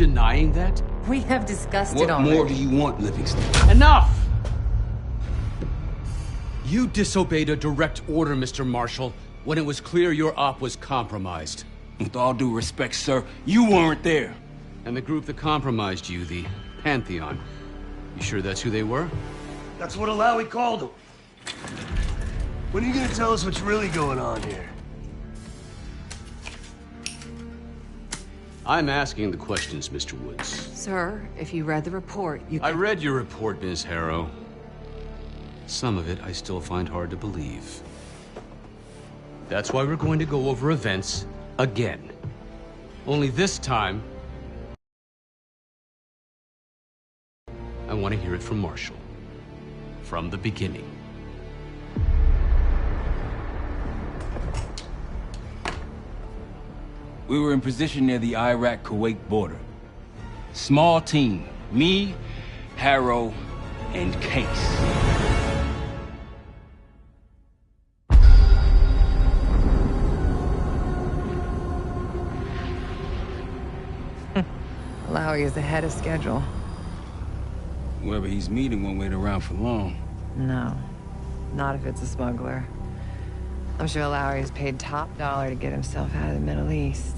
denying that? We have discussed it already. What more do you want, Livingston? Enough! You disobeyed a direct order, Mr. Marshall, when it was clear your op was compromised. With all due respect, sir, you weren't there. And the group that compromised you, the Pantheon, you sure that's who they were? That's what Alawi called them. When are you gonna tell us what's really going on here? I'm asking the questions, Mr. Woods. Sir, if you read the report, you I can... read your report, Ms. Harrow. Some of it I still find hard to believe. That's why we're going to go over events again. Only this time, I want to hear it from Marshall. From the beginning. We were in position near the Iraq-Kuwait border. Small team. Me, Harrow, and Case. Alawi is ahead of schedule. Whoever he's meeting won't wait around for long. No, not if it's a smuggler. I'm sure Alawi is paid top dollar to get himself out of the Middle East.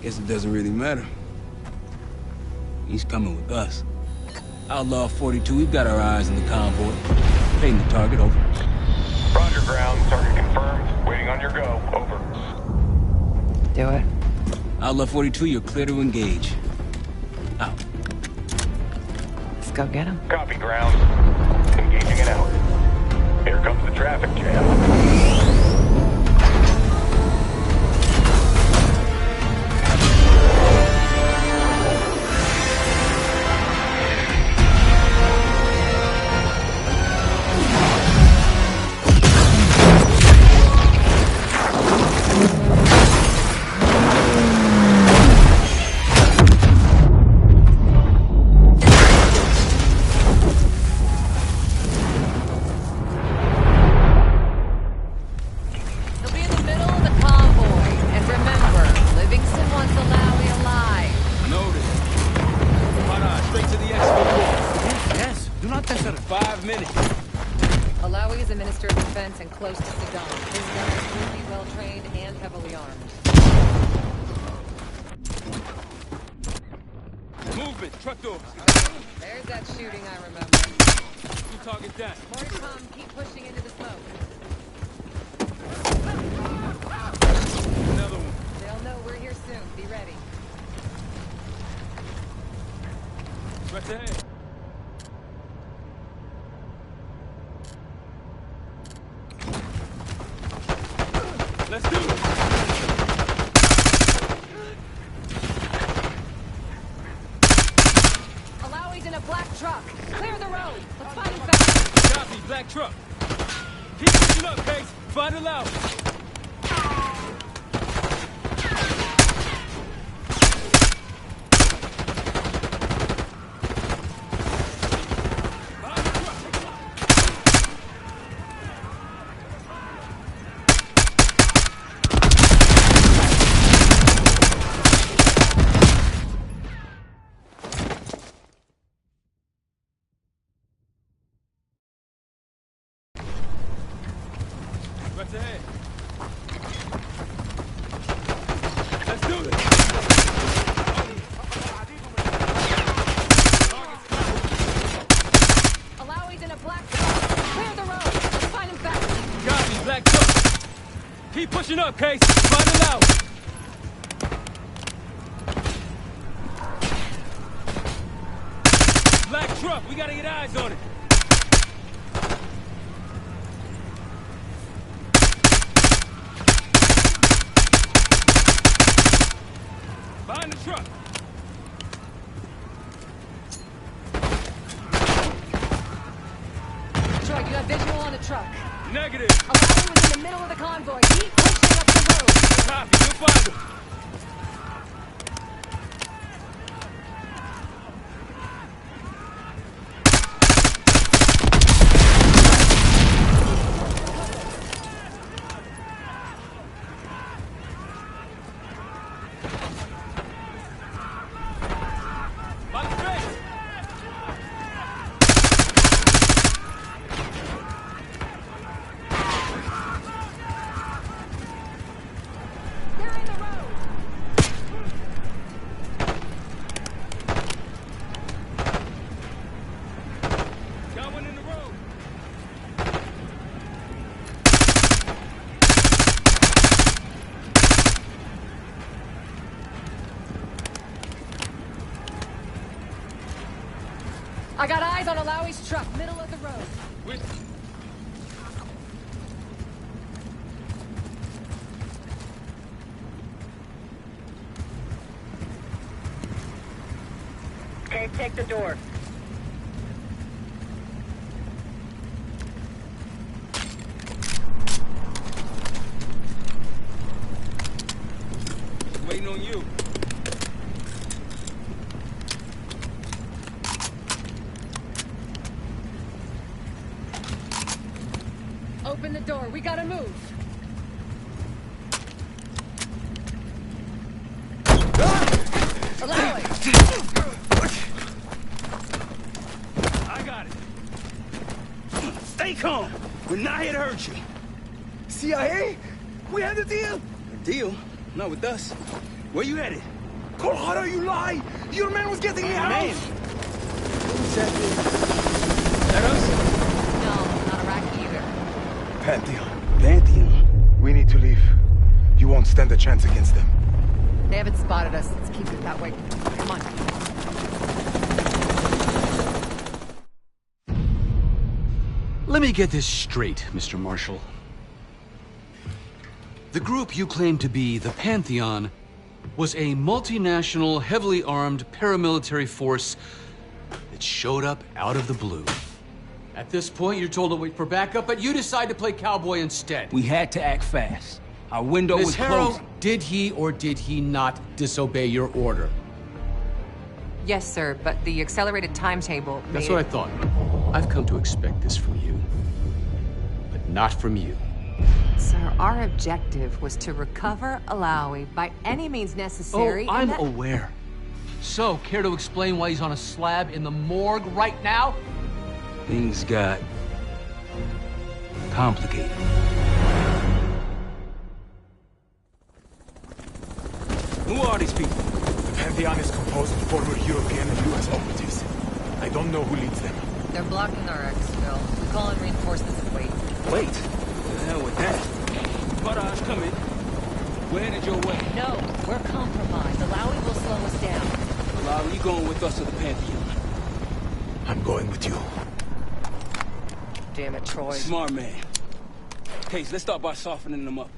Guess it doesn't really matter. He's coming with us. Outlaw 42, we've got our eyes on the convoy. Painting the target, over. Roger, ground. Target confirmed. Waiting on your go. Over. Do it. Outlaw 42, you're clear to engage. Out. Let's go get him. Copy, ground. Engaging it out. Here comes the traffic jam. Alawi is a minister of defense and close to Saddam. His gunners will be well-trained and heavily armed. Movement, truck doors. There's that shooting I remember. Two targets down. More to come. Keep pushing into the smoke. Another one. They'll know we're here soon. Be ready. Right ahead. Let's do it! Alawi's in a black truck. Clear the road. Let's find him fast. Copy, black truck. Keep pushing up, Case. Find Alawi. Right ahead. Let's do it. Alawi's in a black truck. Clear the road. Let's find him fast. Copy, black truck. Keep pushing up, Case. Find Alawi. Black truck, we gotta get eyes on it. Behind the truck. Troy, you got visual on the truck. Negative. Alawi was in the middle of the convoy. Keep pushing up the road. Copy, you'll find him. I got eyes on Alawi's truck, middle of the road. Okay, take the door. Waiting on you. Open the door, we gotta move. Alawi! I got it. Stay calm. We're not here to hurt you. CIA? We had a deal. A deal? Not with us. Where you headed? Colorado, you lie. Your man was getting me out. Man. Who's that? That us? No, not Iraqi either. Pantheon. Pantheon. We need to leave. You won't stand a chance against them. They haven't spotted us. Let's keep it that way. Come on. Let me get this straight, Mr. Marshall. The group you claim to be the Pantheon was a multinational, heavily armed paramilitary force that showed up out of the blue. At this point, you're told to wait for backup, but you decide to play cowboy instead. We had to act fast. Our window Miss was Harrow, closing. did he or did he not disobey your order? Yes, sir, but the accelerated timetable That's what I thought. I've come to expect this from you, but not from you. Sir, our objective was to recover Alawi by any means necessary. Oh, I'm aware. So, care to explain why he's on a slab in the morgue right now? Things got complicated. Who are these people? The Pantheon is composed of former European and U.S. operatives. I don't know who leads them. They're blocking our exfil. We call in reinforcements and wait. Wait. The hell with that? Barrage coming. We're headed your way. No, we're compromised. Alawi will slow us down. Well, you going with us to the Pantheon? I'm going with you. Damn it, Troy. Smart man. Case, let's start by softening them up.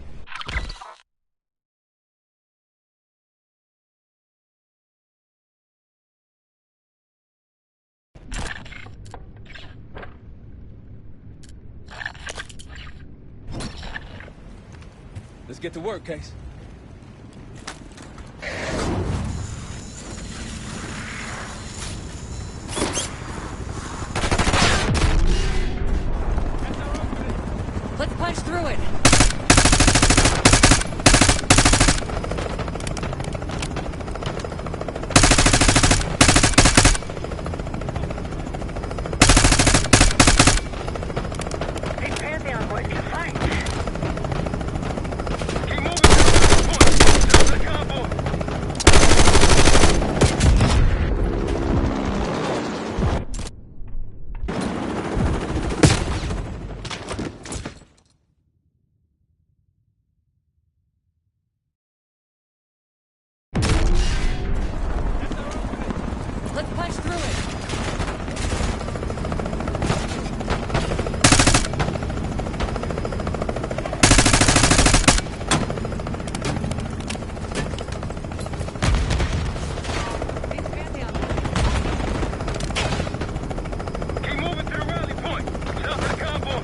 Let's get to work, Case. Let's punch through it. Hey, Pantheon boys, can fight. Keep moving to the point. Down to the convoy. Let's punch through it. These Pantheon Keep moving to the rally point. Down to the convoy.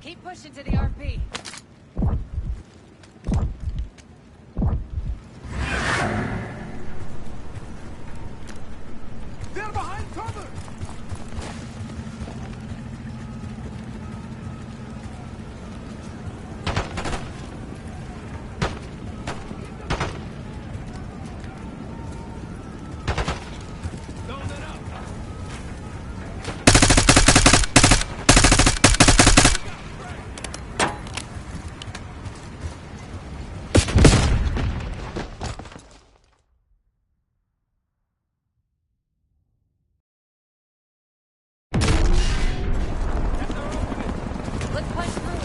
Keep pushing to the RP. They're behind behind cover! Let's punch through it.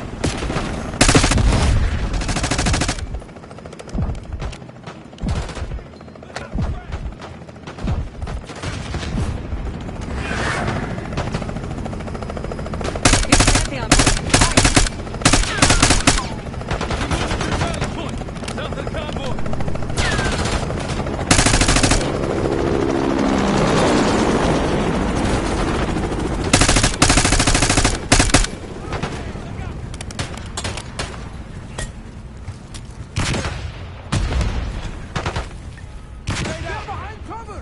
He's Pantheon. South of the convoy! They're behind cover!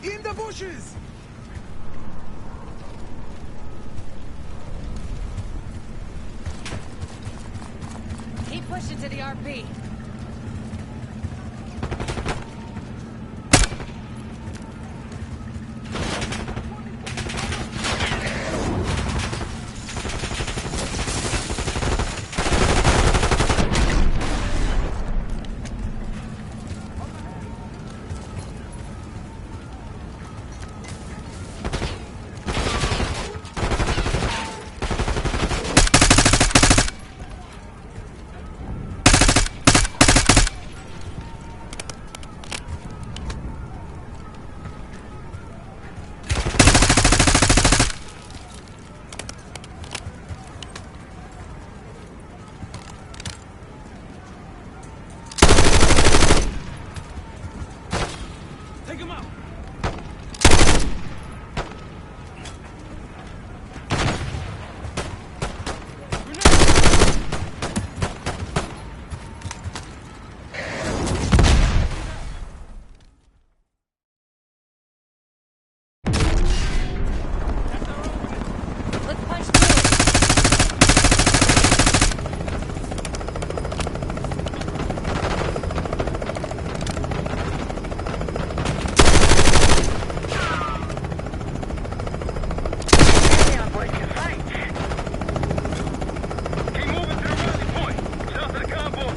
In the bushes! Keep pushing to the RP. Take him out! Let's punch through it. Pantheon boys can fight. Keep moving to the rally point! South of the convoy!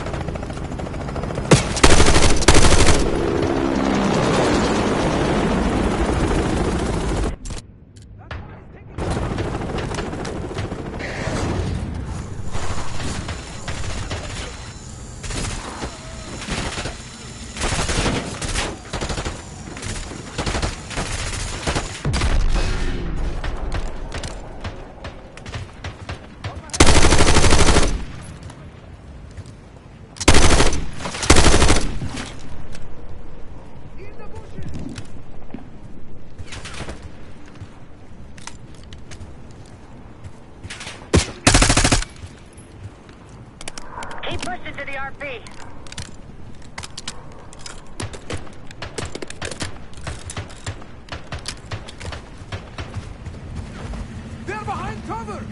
In the bushes! Keep pushing to the RP. They're behind cover!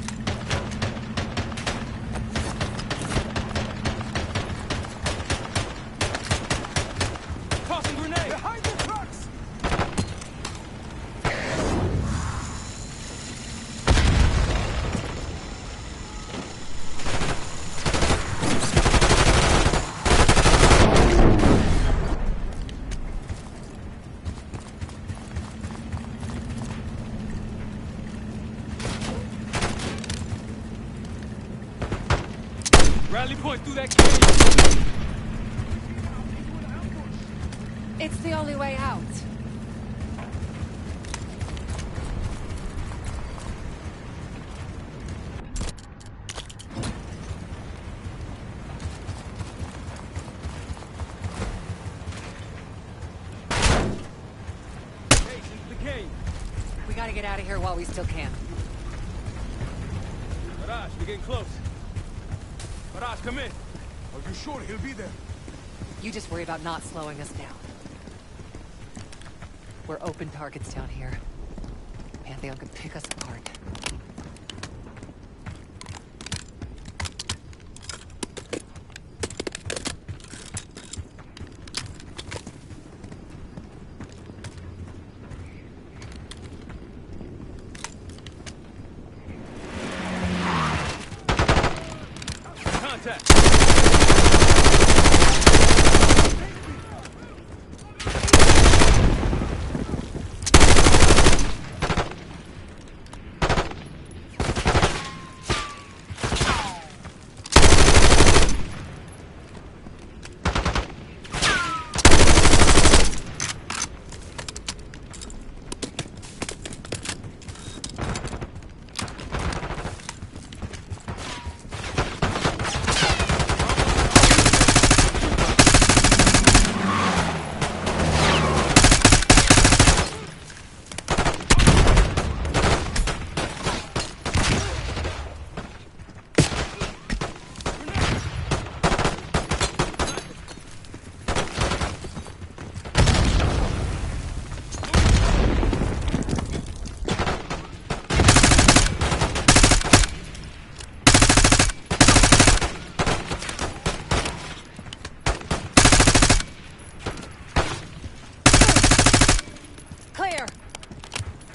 Tossing grenade! Behind the trucks! Rally point through that cave! It's the only way out. Hey, into the cave! We gotta get out of here while we still can. Mirage, we're getting close. Barrage, come in. Are you sure he'll be there? You just worry about not slowing us down. We're open targets down here. Pantheon could pick us apart.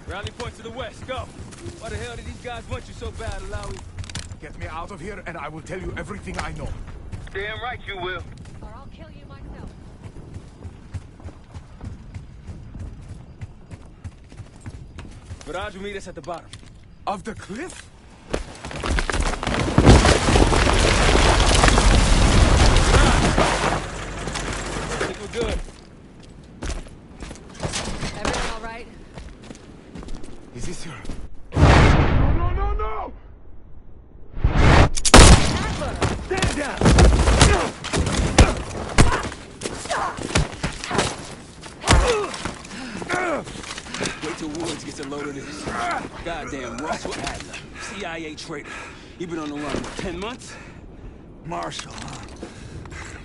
Rally point to the west, go. Why the hell did these guys want you so bad, Alawi? Get me out of here and I will tell you everything I know. Damn right you will. Or I'll kill you myself. Barrage will meet us at the bottom. Of the cliff? I think we're good. Everyone all right? Is this your... No, no, no, no! Stand down! Wait till Woods gets a load of this. Goddamn Russell Adler, CIA traitor. He been on the run for 10 months? Marshall, huh?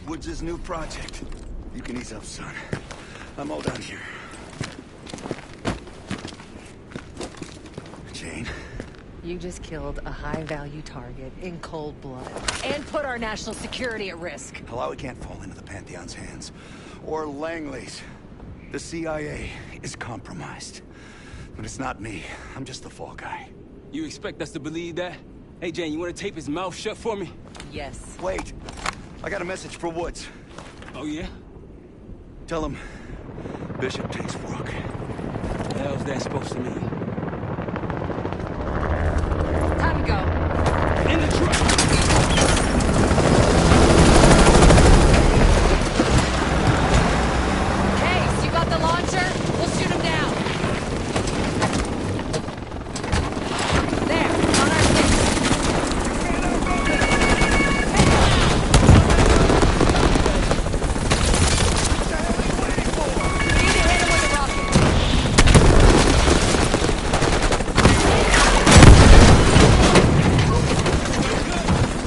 Woods' new project. You can ease up, son. I'm all down here. Jane? You just killed a high-value target in cold blood. And put our national security at risk. Alawi can't fall into the Pantheon's hands. Or Langley's. The CIA is compromised. But it's not me. I'm just the fall guy. You expect us to believe that? Hey, Jane, you want to tape his mouth shut for me? Yes. Wait. I got a message for Woods. Oh, yeah? Tell him Bishop takes Rook. What the hell's that supposed to mean? Time to go. In the truck! Case, you got the launcher? We'll shoot him down. There, on our stick. We need to hit him with a rocket.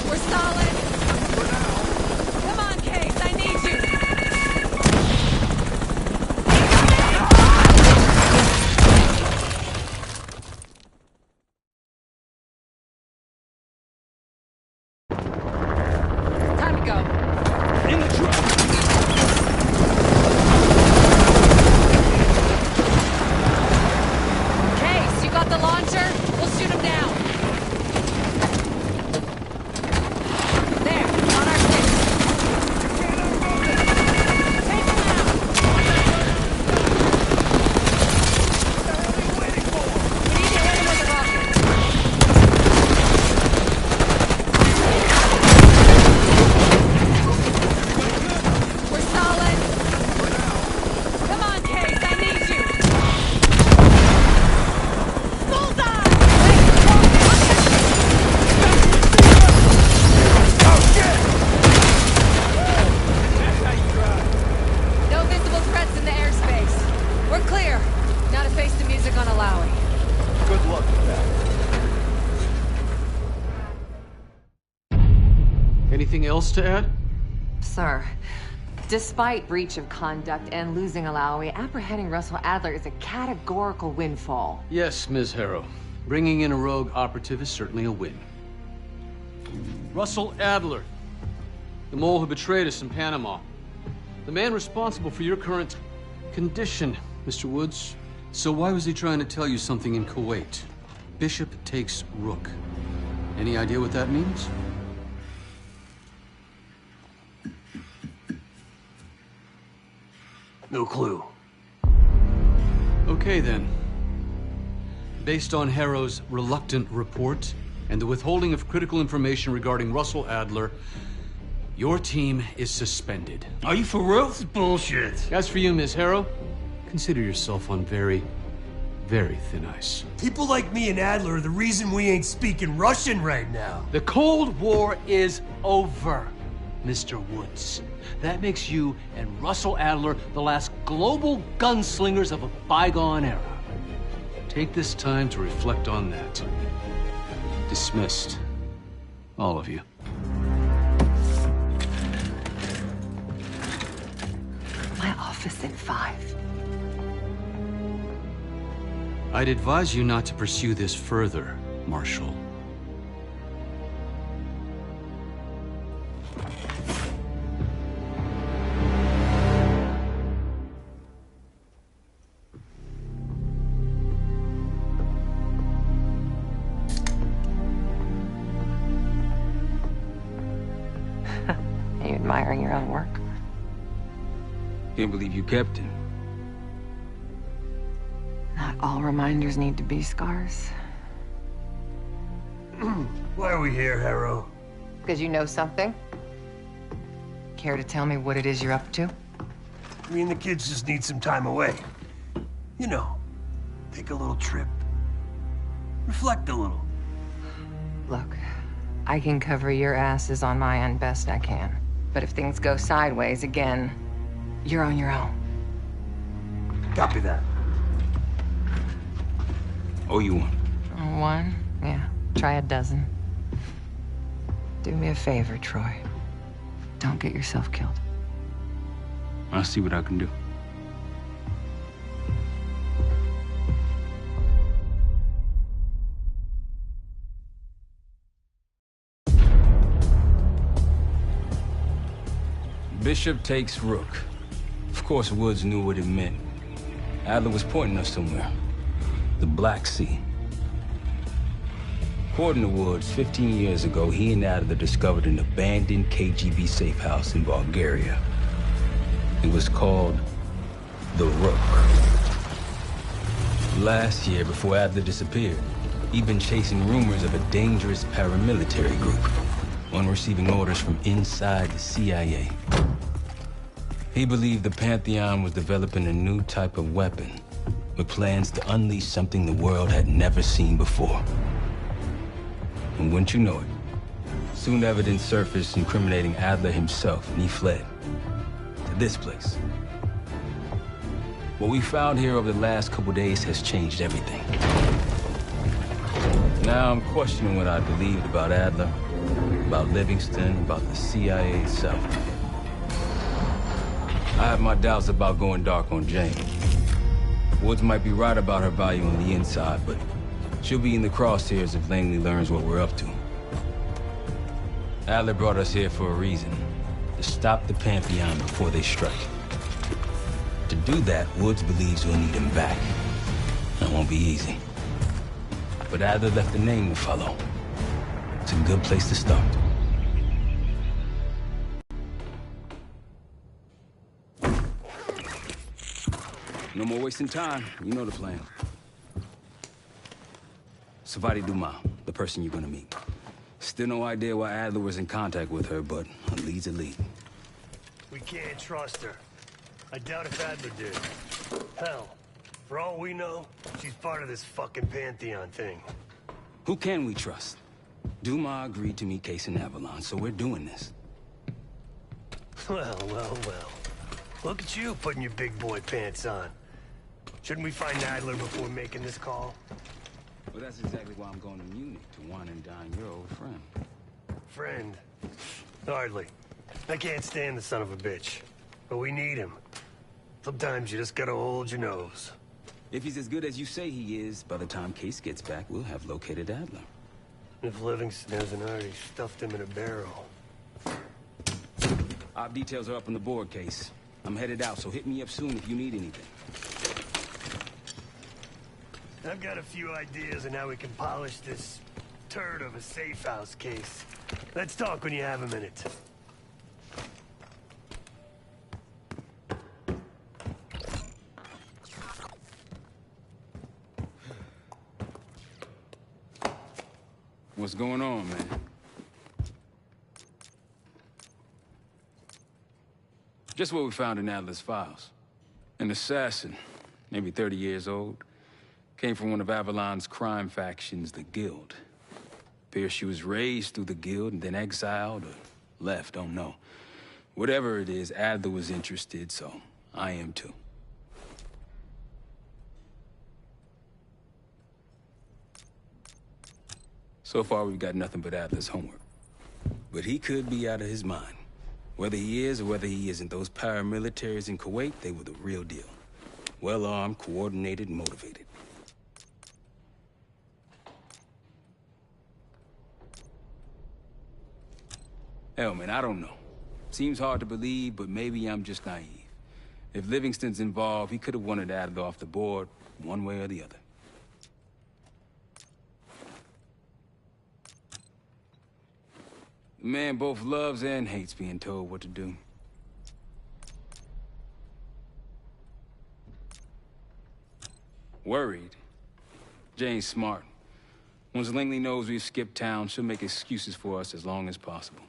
We're solid. Come on, Case, I need you. Time to go. In the truck! Case, you got the launcher? We'll shoot him down. There, on our stick. Take him out. We need to hit him with a rocket. else to add? Sir, despite breach of conduct and losing Alawi, apprehending Russell Adler is a categorical windfall. Yes, Ms. Harrow. Bringing in a rogue operative is certainly a win. Russell Adler, the mole who betrayed us in Panama. The man responsible for your current condition, Mr. Woods. So why was he trying to tell you something in Kuwait? Bishop takes Rook. Any idea what that means? No clue. Okay, then. Based on Harrow's reluctant report and the withholding of critical information regarding Russell Adler, your team is suspended. Are you for real? This is bullshit. As for you, Ms. Harrow, consider yourself on very, very thin ice. People like me and Adler are the reason we ain't speaking Russian right now. The Cold War is over, Mr. Woods. That makes you and Russell Adler the last global gunslingers of a bygone era. Take this time to reflect on that. Dismissed. All of you. My office in 5. I'd advise you not to pursue this further, Marshal. Are you admiring your own work? Can't believe you kept him. Not all reminders need to be scars. Why are we here, Harrow? Because you know something? Care to tell me what it is you're up to? Me and the kids just need some time away. You know, take a little trip. Reflect a little. Look, I can cover your asses on my end best I can. But if things go sideways again, you're on your own. Copy that. Oh, you won. One? Yeah. Try a dozen. Do me a favor, Troy. Don't get yourself killed. I'll see what I can do. Bishop takes Rook. Of course, Woods knew what it meant. Adler was pointing us somewhere. The Black Sea. According to Woods, 15 years ago, he and Adler discovered an abandoned KGB safe house in Bulgaria. It was called the Rook. Last year, before Adler disappeared, he'd been chasing rumors of a dangerous paramilitary group, one receiving orders from inside the CIA. He believed the Pantheon was developing a new type of weapon, with plans to unleash something the world had never seen before. And wouldn't you know it, soon evidence surfaced incriminating Adler himself, and he fled to this place. What we found here over the last couple days has changed everything. Now I'm questioning what I believed about Adler, about Livingston, about the CIA itself. I have my doubts about going dark on Jane. Woods might be right about her value on the inside, but she'll be in the crosshairs if Langley learns what we're up to. Adler brought us here for a reason, to stop the Pantheon before they strike. To do that, Woods believes we'll need him back. That won't be easy. But Adler left a name to follow. It's a good place to start. No more wasting time. You know the plan. Savati Dumas, the person you're gonna meet. Still no idea why Adler was in contact with her, but a lead's a lead. We can't trust her. I doubt if Adler did. Hell, for all we know, she's part of this fucking Pantheon thing. Who can we trust? Dumas agreed to meet Case in Avalon, so we're doing this. Well, well, well. Look at you putting your big boy pants on. Shouldn't we find Adler before making this call? Well, that's exactly why I'm going to Munich, to wine and dine your old friend. Friend? Hardly. I can't stand the son of a bitch. But we need him. Sometimes you just gotta hold your nose. If he's as good as you say he is, by the time Case gets back, we'll have located Adler. If Livingston hasn't already stuffed him in a barrel. Op details are up on the board, Case. I'm headed out, so hit me up soon if you need anything. I've got a few ideas on how we can polish this turd of a safe house case. Let's talk when you have a minute. What's going on, man? Just what we found in Adler's files. An assassin, maybe 30 years old, came from one of Avalon's crime factions, the Guild. Appears she was raised through the Guild and then exiled or left, don't know. Whatever it is, Adler was interested, so I am too. So far, we've got nothing but Adler's homework. But he could be out of his mind. Whether he is or whether he isn't, those paramilitaries in Kuwait, they were the real deal. Well-armed, coordinated, and motivated. Hell, man, I don't know. Seems hard to believe, but maybe I'm just naive. If Livingston's involved, he could have wanted Adler off the board, one way or the other. The man both loves and hates being told what to do. Worried? Jane's smart. Once Langley knows we've skipped town, she'll make excuses for us as long as possible.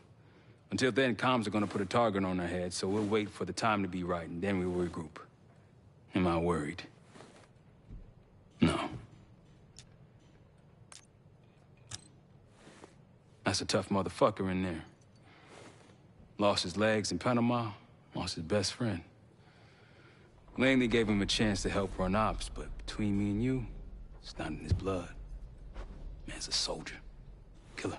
Until then, comms are gonna put a target on our heads, so we'll wait for the time to be right, and then we'll regroup. Am I worried? No. That's a tough motherfucker in there. Lost his legs in Panama, lost his best friend. Langley gave him a chance to help run ops, but between me and you, it's not in his blood. Man's a soldier. Killer.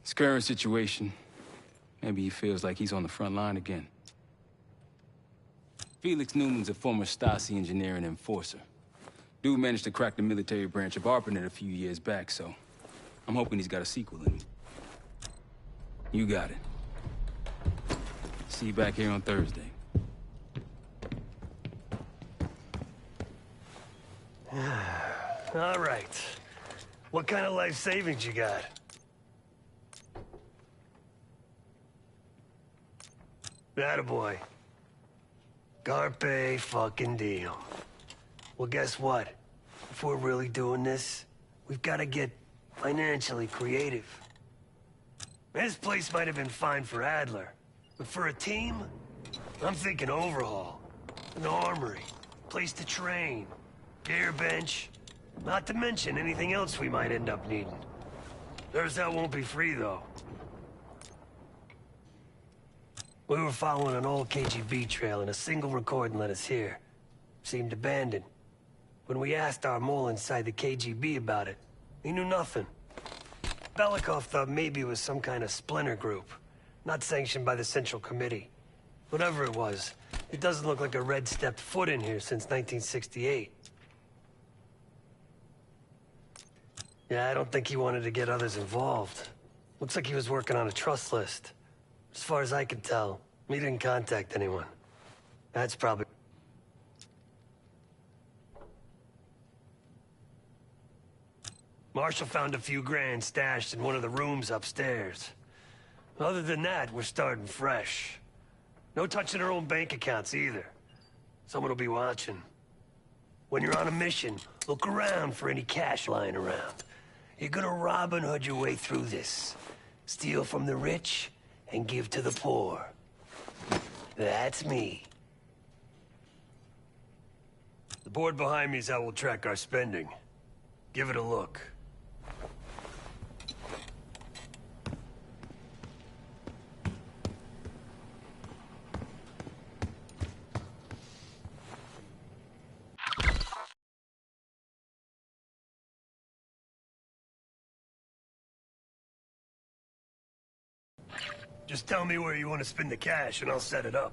His current situation, maybe he feels like he's on the front line again. Felix Newman's a former Stasi engineer and enforcer. Dude managed to crack the military branch of ARPANET a few years back, so I'm hoping he's got a sequel in him. You got it. See you back here on Thursday. All right. What kind of life savings you got? Attaboy. Carpe fucking diem. Well, guess what? If we're really doing this, we've got to get financially creative. This place might have been fine for Adler, but for a team, I'm thinking overhaul. An armory, place to train, gear bench, not to mention anything else we might end up needing. There's that won't be free, though. We were following an old KGB trail and a single recording led us here. Seemed abandoned. When we asked our mole inside the KGB about it, he knew nothing. Belikov thought maybe it was some kind of splinter group, not sanctioned by the Central Committee. Whatever it was, it doesn't look like a Red stepped foot in here since 1968. Yeah, I don't think he wanted to get others involved. Looks like he was working on a trust list. As far as I can tell, he didn't contact anyone. That's probably... Marshall found a few grand stashed in one of the rooms upstairs. Other than that, we're starting fresh. No touching our own bank accounts either. Someone will be watching. When you're on a mission, look around for any cash lying around. You're gonna Robin Hood your way through this. Steal from the rich and give to the poor. That's me. The board behind me is how we'll track our spending. Give it a look. Just tell me where you want to spend the cash and I'll set it up.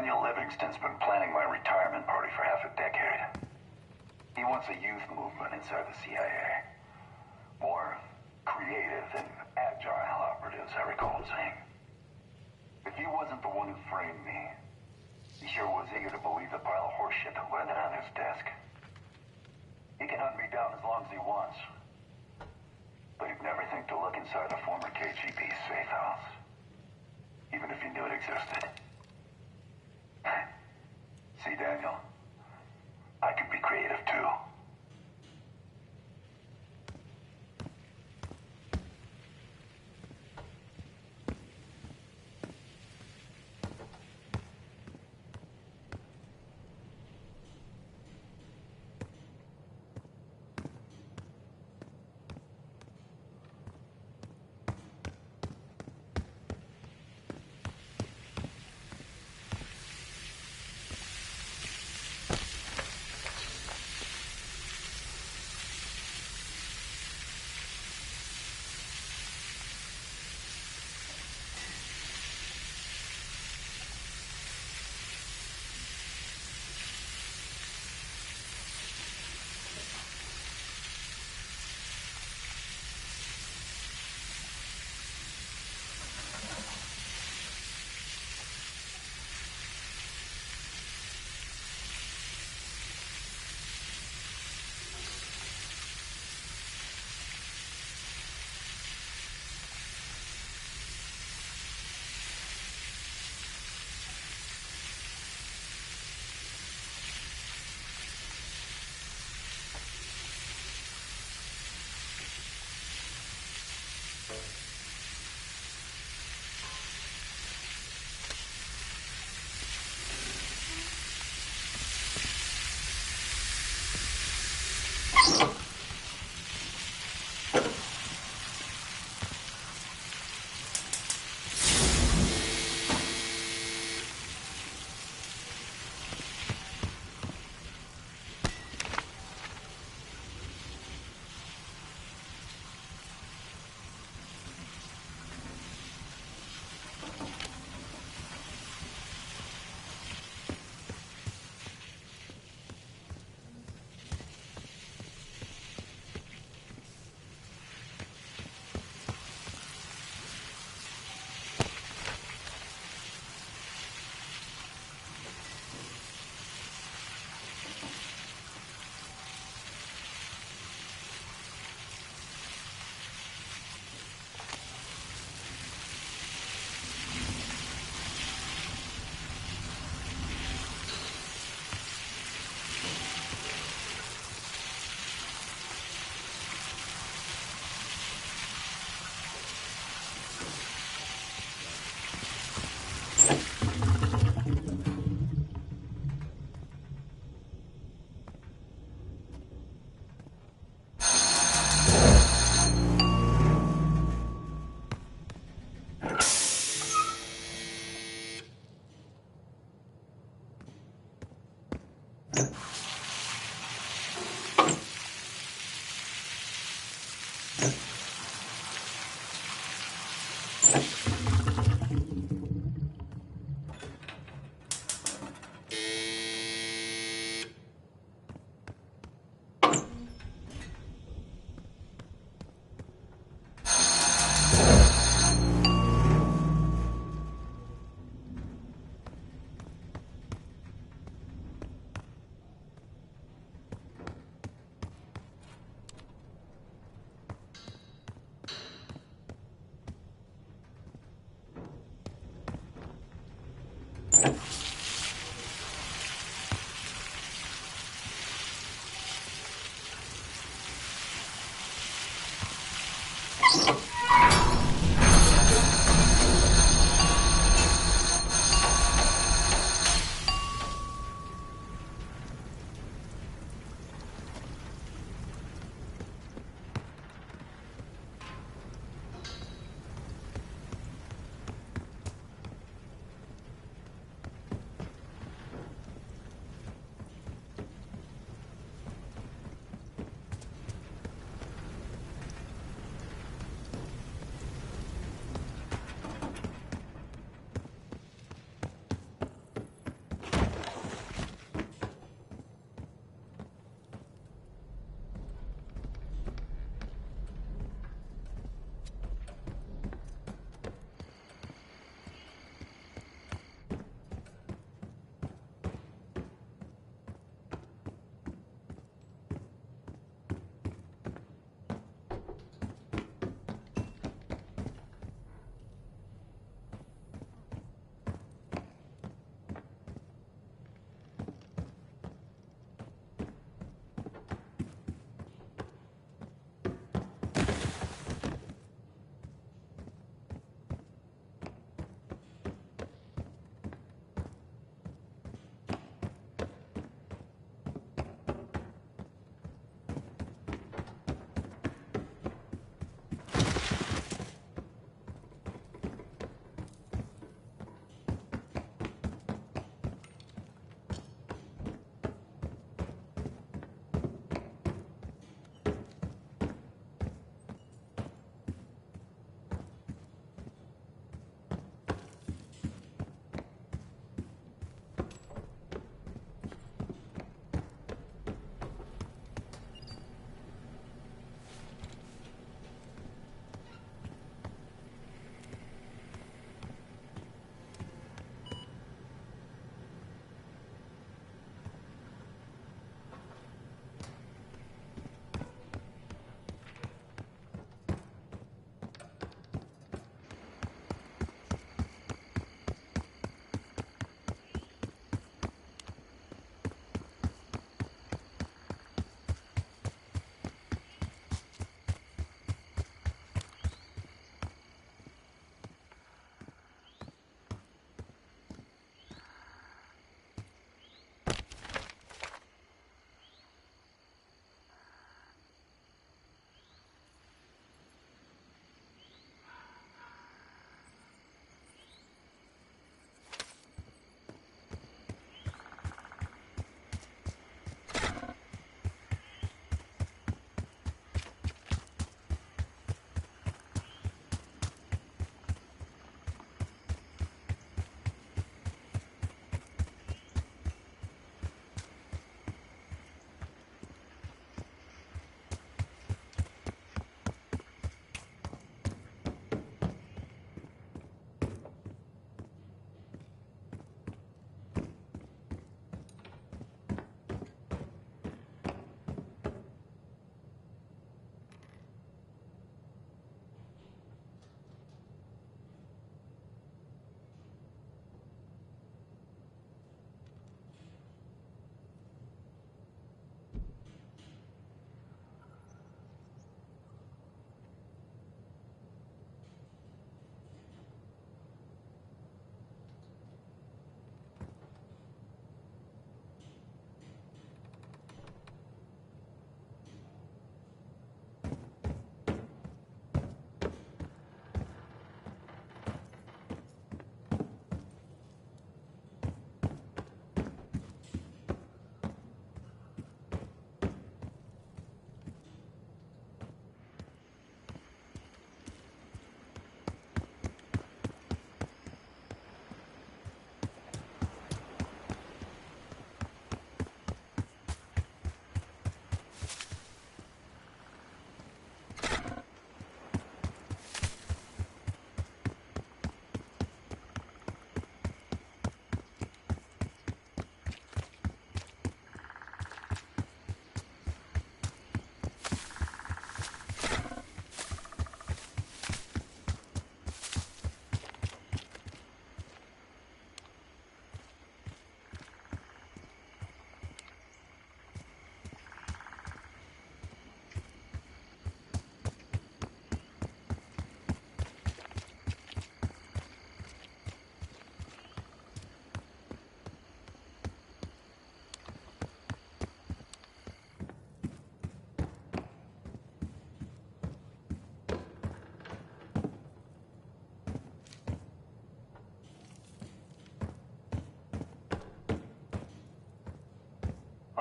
Daniel Livingston's been planning my retirement party for half a decade. He wants a youth movement inside the CIA. More creative and agile operatives, I recall him saying. If he wasn't the one who framed me, he sure was eager to believe the pile of horseshit that landed on his desk. He can hunt me down as long as he wants. But he'd never think to look inside a former KGB safe house. Even if he knew it existed. See, Daniel, I can be creative too.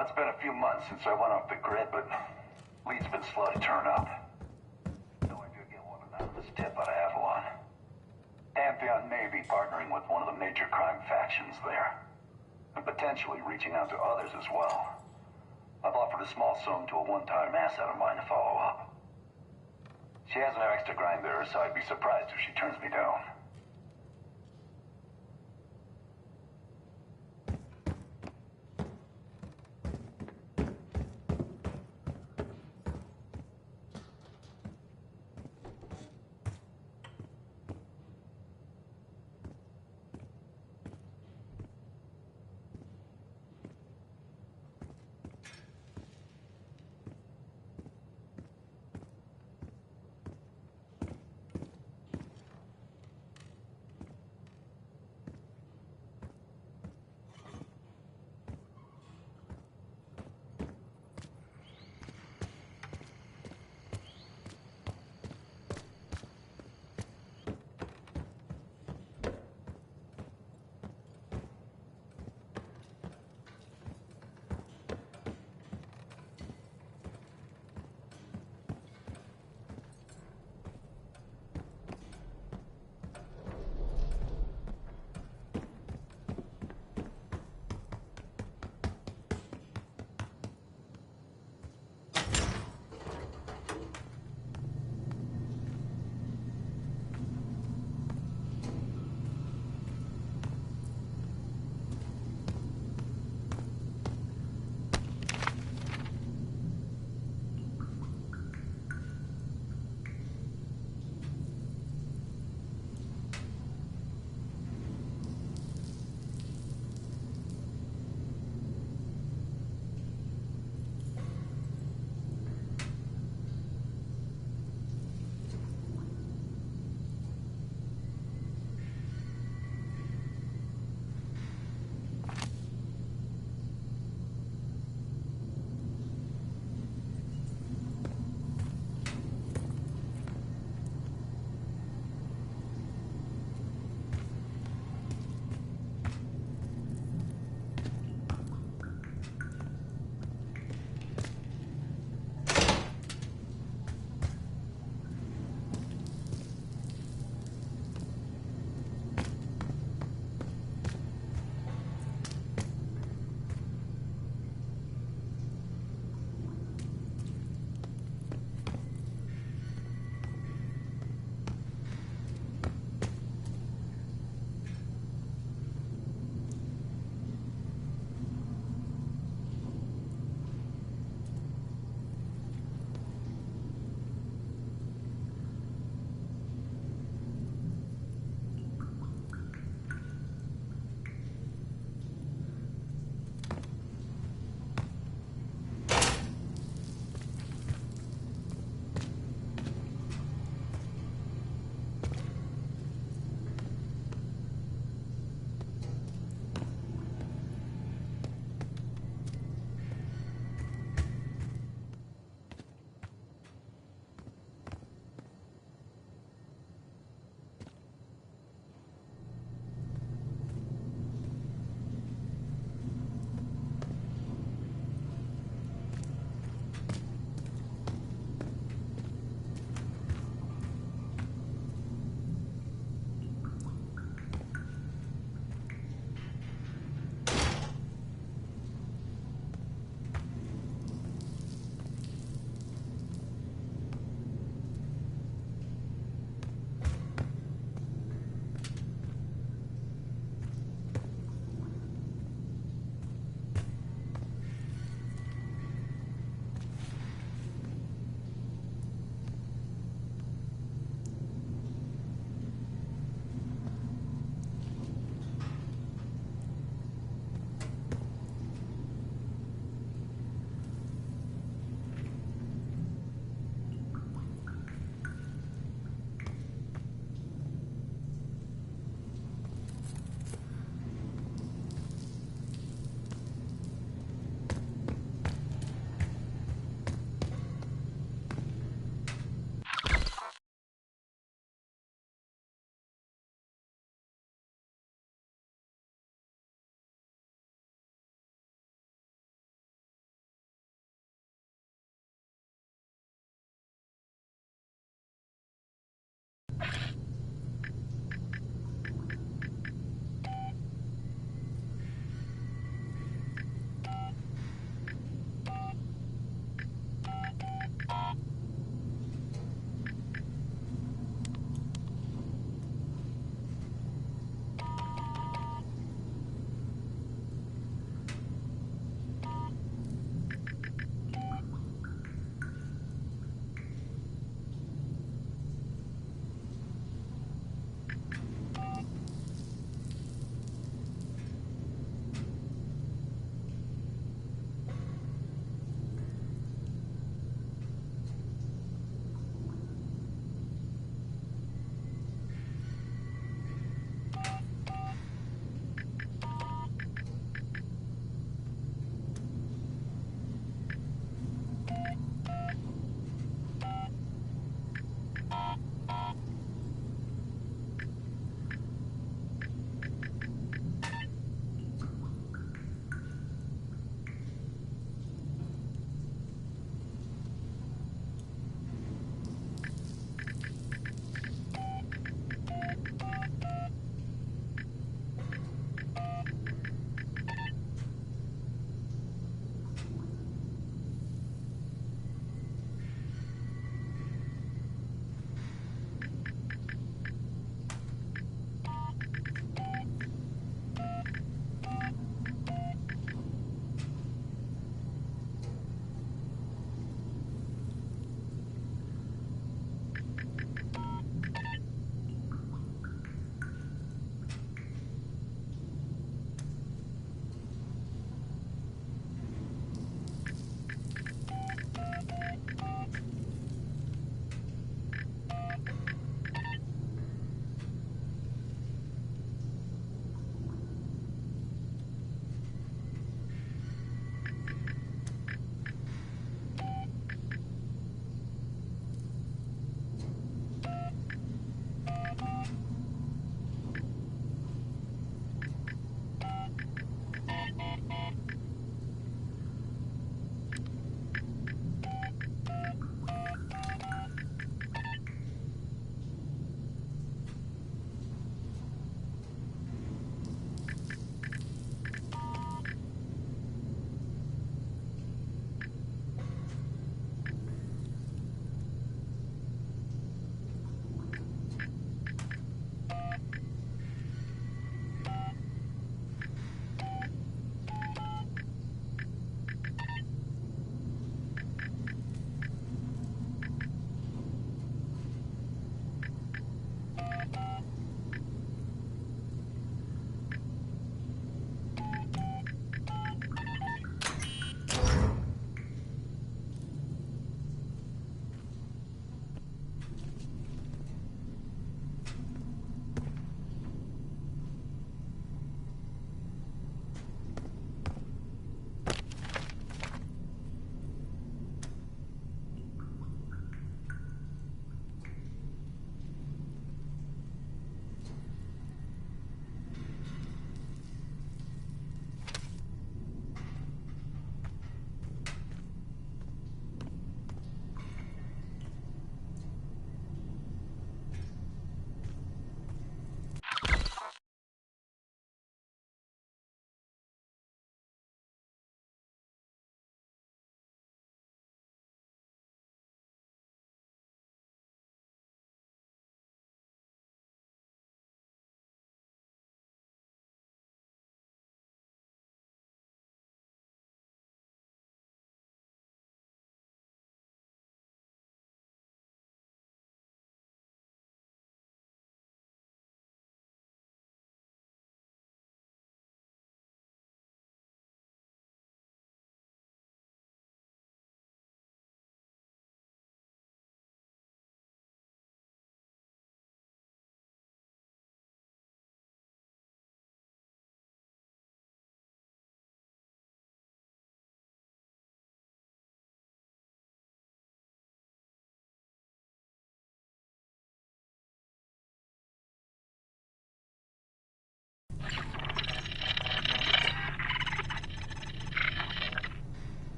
Well, it's been a few months since I went off the grid, but leads been slow to turn up. So I do get one anonymous tip out of Avalon. Pantheon may be partnering with one of the major crime factions there, and potentially reaching out to others as well. I've offered a small sum to a one-time asset of mine to follow up. She has no extra grind there, so I'd be surprised if she turns me down.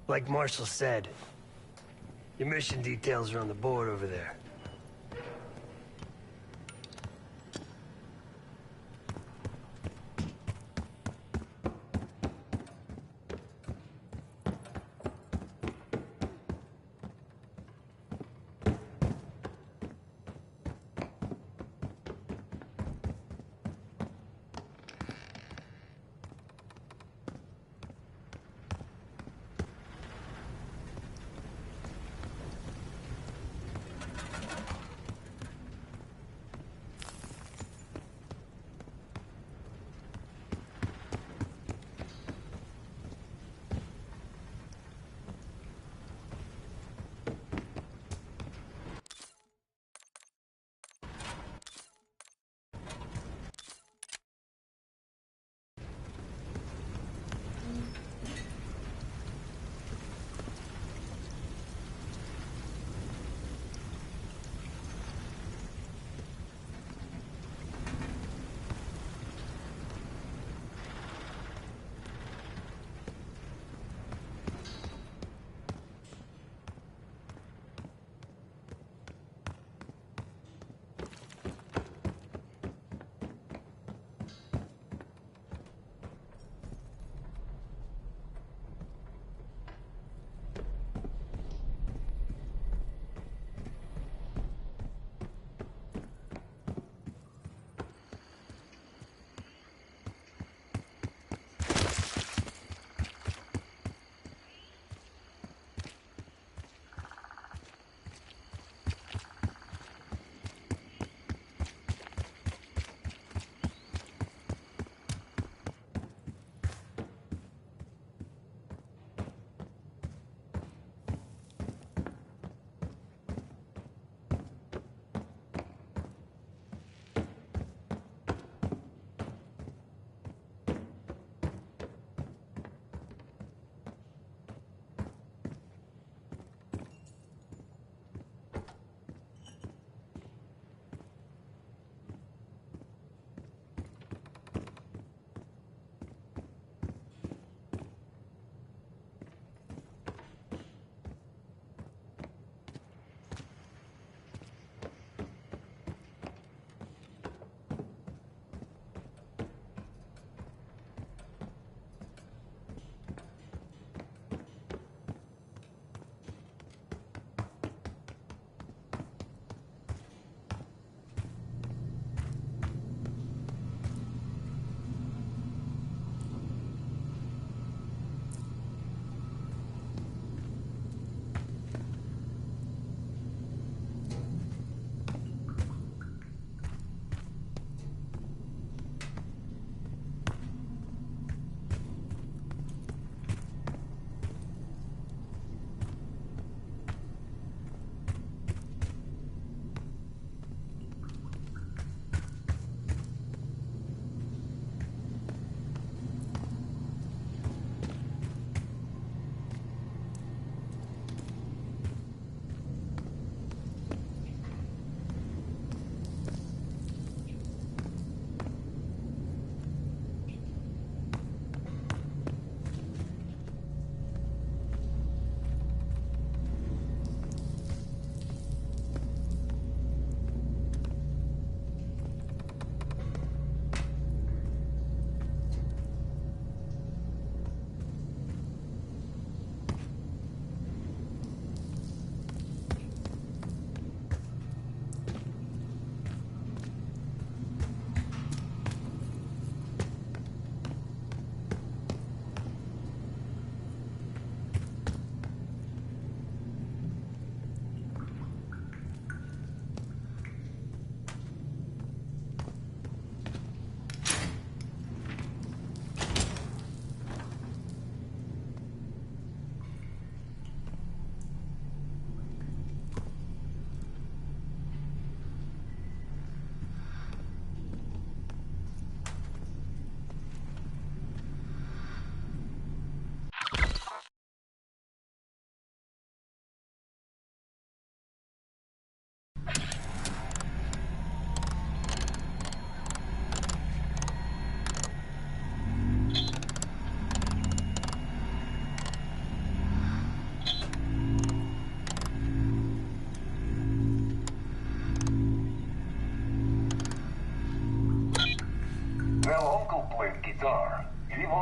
Like Marshall said, your mission details are on the board over there.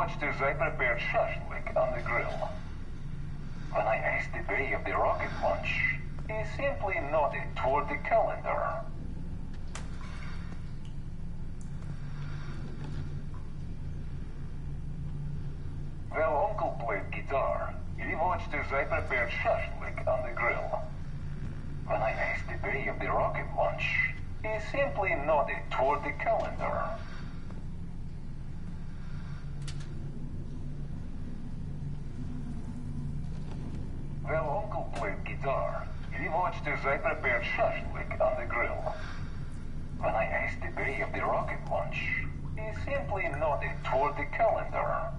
watched as I prepared shashlik on the grill. When I asked the day of the rocket launch, he simply nodded toward the calendar. Well, Uncle played guitar. He watched as I prepared shashlik on the grill. When I asked the day of the rocket launch, he simply nodded toward the calendar. Well, Uncle played guitar. He watched as I prepared shashlik on the grill. When I asked the day of the rocket launch, he simply nodded toward the calendar.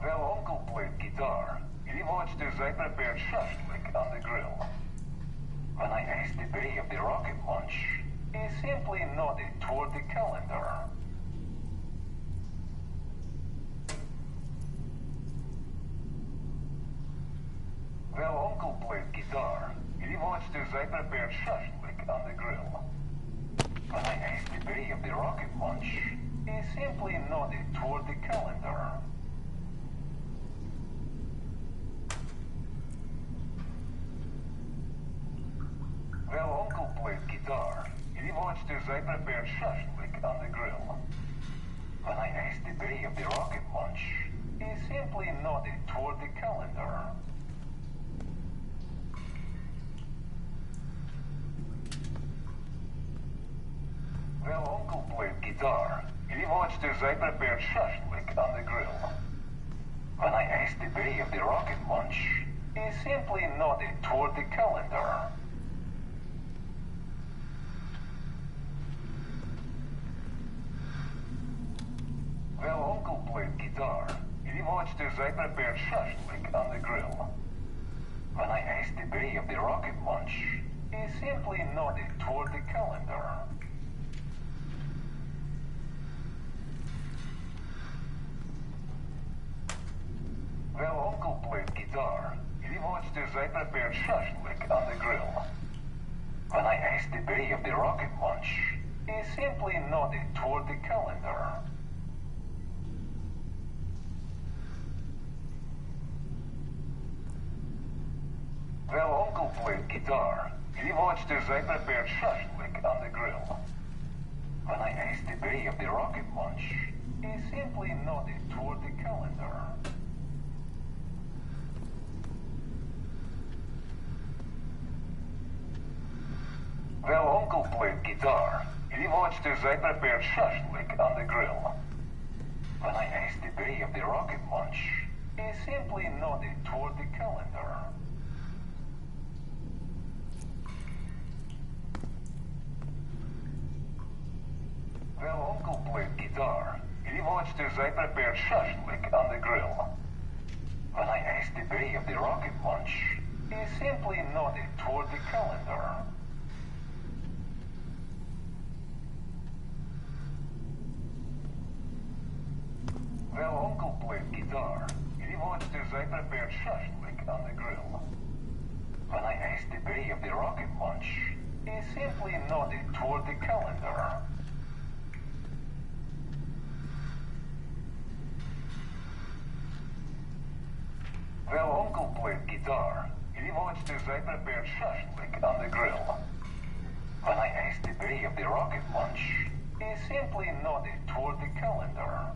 Well, Uncle played guitar. He watched as I prepared shashlik on the grill. When I asked the day of the rocket launch, he simply nodded toward the calendar. Well, Uncle played guitar. He watched as I prepared shashlik on the grill. When I asked the day of the rocket launch, he simply nodded toward the calendar. Well, Uncle played guitar. He watched as I prepared shashlik on the grill. When I asked the day of the rocket launch, he simply nodded toward the calendar. Well, Uncle played guitar. He watched as I prepared shashlik on the grill. When I asked the day of the rocket launch, he simply nodded toward the calendar. Well, Uncle played guitar. He watched as I prepared shashlik on the grill. When I asked the day of the rocket launch, he simply nodded toward the calendar. Well, Uncle played guitar. He watched as I prepared shashlik on the grill. When I asked the day of the rocket launch, he simply nodded toward the calendar. Well, Uncle played guitar. He watched as I prepared shashlik on the grill. When I asked the day of the rocket launch, he simply nodded toward the calendar. Well, Uncle played guitar. He watched as I prepared shashlik on the grill. When I asked the day of the rocket launch, he simply nodded toward the calendar. Well, Uncle played guitar. He watched as I prepared shashlik on the grill. When I asked the day of the rocket launch, he simply nodded toward the calendar. Well, Uncle played guitar. He watched as I prepared shashlik on the grill. When I asked the day of the rocket launch, he simply nodded toward the calendar. Well, Uncle played guitar. He watched as I prepared shashlik on the grill. When I asked the day of the rocket launch, he simply nodded toward the calendar.